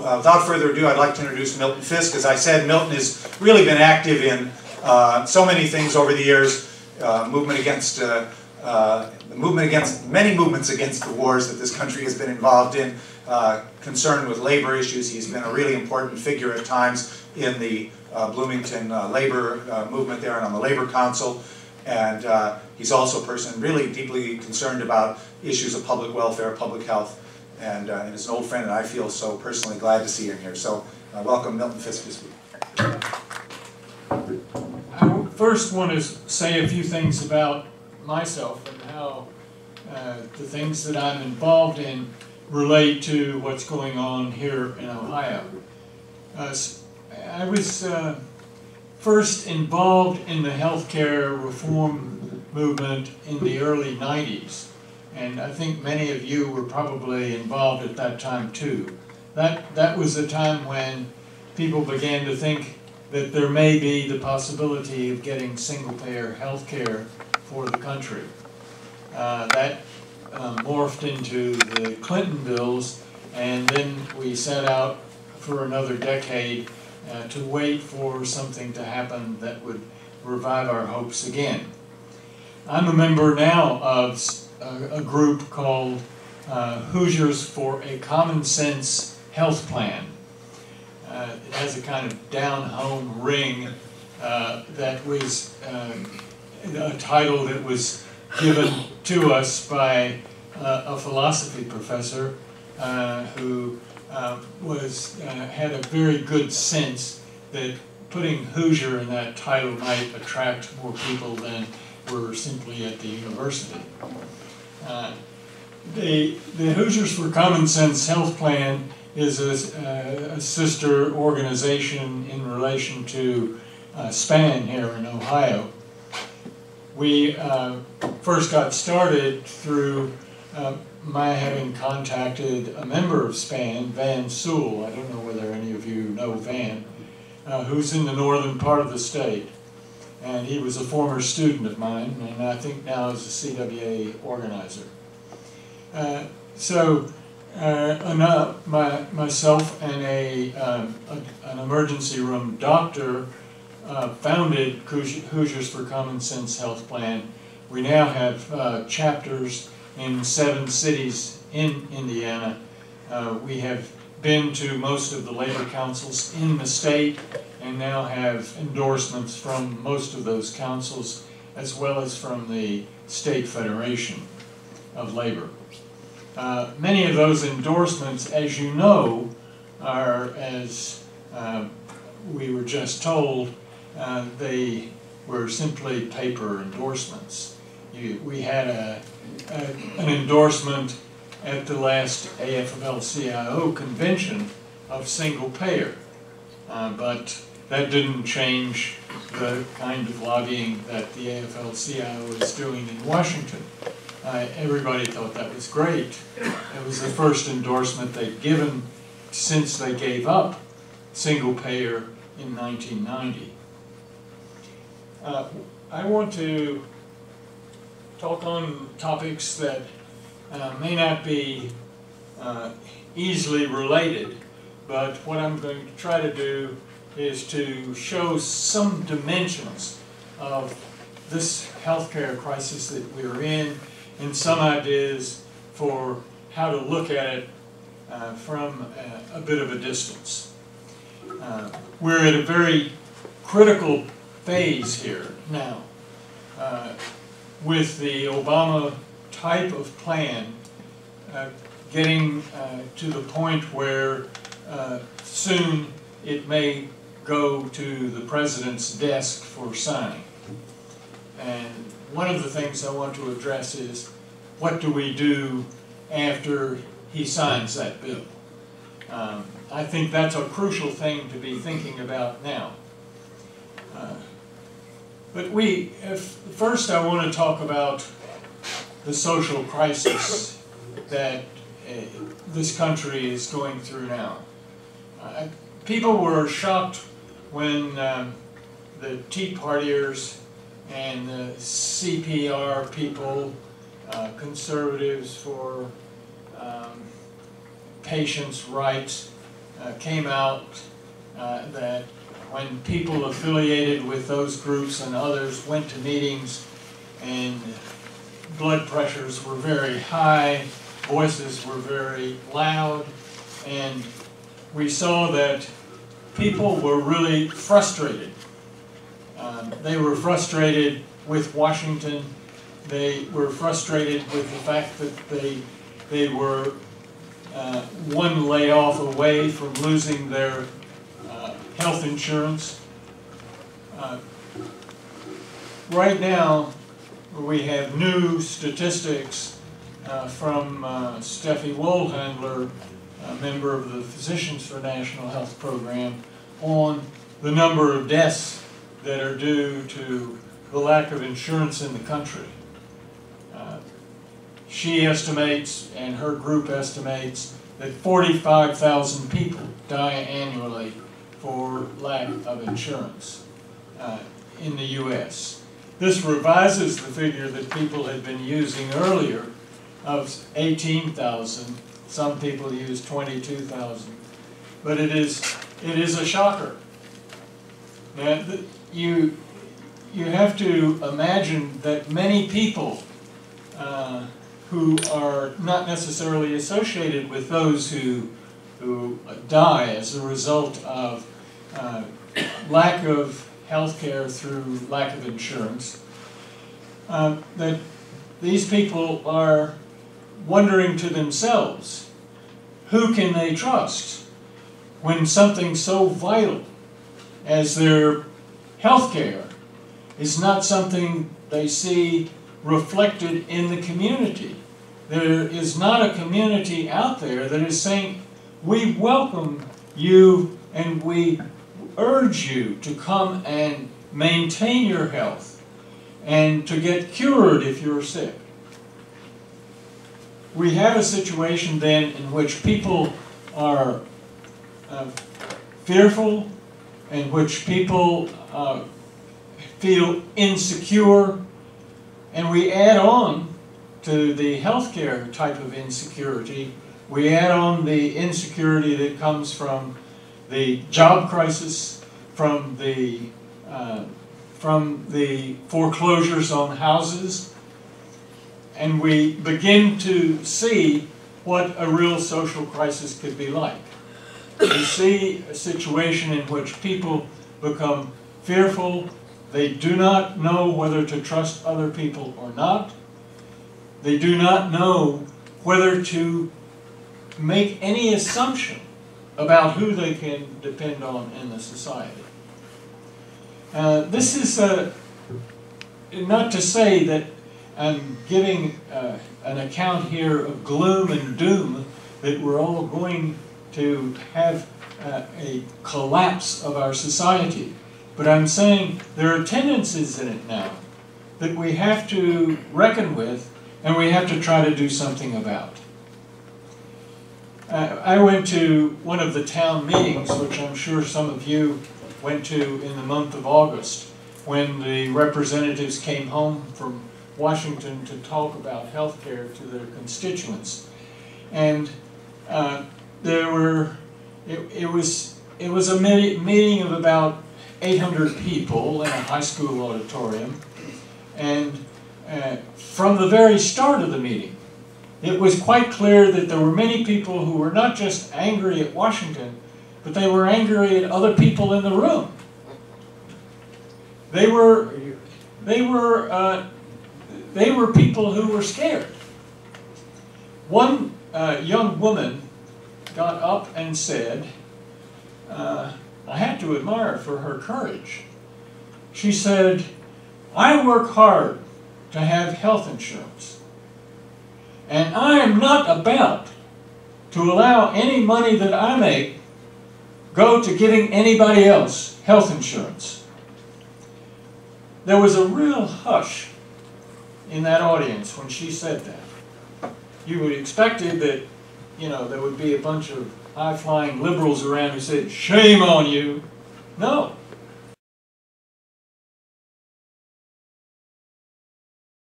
Without further ado, I'd like to introduce Milton Fisk. As I said, Milton has really been active in so many things over the years. Many movements against the wars that this country has been involved in, concerned with labor issues. He's been a really important figure at times in the Bloomington labor movement there and on the Labor Council. And he's also a person really deeply concerned about issues of public welfare, public health, and is an old friend, and I feel so personally glad to see him here. So welcome, Milton Fisk, to speak. I first want to say a few things about myself and how the things that I'm involved in relate to what's going on here in Ohio. I was first involved in the healthcare reform movement in the early 90s. And I think many of you were probably involved at that time too. That was the time when people began to think that there may be the possibility of getting single-payer health care for the country. That morphed into the Clinton bills, and then we set out for another decade to wait for something to happen that would revive our hopes again. I'm a member now of a group called Hoosiers for a Common Sense Health Plan. It has a kind of down-home ring that was a title that was given to us by a philosophy professor who had a very good sense that putting Hoosier in that title might attract more people than were simply at the university. The Hoosiers for Common Sense Health Plan is a sister organization in relation to SPAN here in Ohio. We first got started through my having contacted a member of SPAN, Van Sewell. I don't know whether any of you know Van, who's in the northern part of the state. And he was a former student of mine, and I think now is a CWA organizer. Myself and an emergency room doctor founded Hoosiers for Common Sense Health Plan. We now have chapters in 7 cities in Indiana. We have been to most of the labor councils in the state and now have endorsements from most of those councils as well as from the State Federation of Labor. Many of those endorsements, as you know, are, as we were just told, they were simply paper endorsements. We had an endorsement at the last AFL-CIO convention of single payer, but that didn't change the kind of lobbying that the AFL-CIO is doing in Washington. Everybody thought that was great. It was the first endorsement they'd given since they gave up single payer in 1990. I want to talk on topics that may not be easily related, but what I'm going to try to do is to show some dimensions of this healthcare crisis that we're in and some ideas for how to look at it from a bit of a distance. We're at a very critical phase here now with the Obama type of plan getting to the point where soon it may go to the president's desk for signing. And one of the things I want to address is, what do we do after he signs that bill? I think that's a crucial thing to be thinking about now. First I want to talk about the social crisis that this country is going through now. People were shocked when the Tea Partiers and the CPR people, conservatives for patients' rights, came out that when people affiliated with those groups and others went to meetings and blood pressures were very high, voices were very loud, and we saw that people were really frustrated. They were frustrated with Washington. They were frustrated with the fact that they were one layoff away from losing their health insurance. Right now, we have new statistics from Steffi Wohlhandler, a member of the Physicians for National Health program, on the number of deaths that are due to the lack of insurance in the country. She estimates, and her group estimates, that 45,000 people die annually for lack of insurance in the U.S. This revises the figure that people had been using earlier of 18,000. Some people use 22,000. But it is a shocker. Now, you have to imagine that many people who are not necessarily associated with those who die as a result of lack of health care through lack of insurance, that these people are wondering to themselves, who can they trust when something so vital as their health care is not something they see reflected in the community? There is not a community out there that is saying, we welcome you and we urge you to come and maintain your health and to get cured if you're sick. We have a situation then in which people are fearful, in which people feel insecure, and we add on to the healthcare type of insecurity, we add on the insecurity that comes from the job crisis, from the foreclosures on houses, and we begin to see what a real social crisis could be like. We see a situation in which people become fearful. They do not know whether to trust other people or not. They do not know whether to make any assumption about who they can depend on in the society. This is not to say that I'm giving an account here of gloom and doom, that we're all going to have a collapse of our society. But I'm saying there are tendencies in it now that we have to reckon with and we have to try to do something about. I went to one of the town meetings, which I'm sure some of you went to in the month of August, when the representatives came home from Washington to talk about health care to their constituents. And it was a meeting of about 800 people in a high school auditorium. And from the very start of the meeting, it was quite clear that there were many people who were not just angry at Washington, but they were angry at other people in the room. They were people who were scared. One young woman got up and said, I had to admire for her courage. She said, I work hard to have health insurance, and I am not about to allow any money that I make go to giving anybody else health insurance. There was a real hush in that audience when she said that. You would have expected that, you know, there would be a bunch of high-flying liberals around who said, shame on you. No.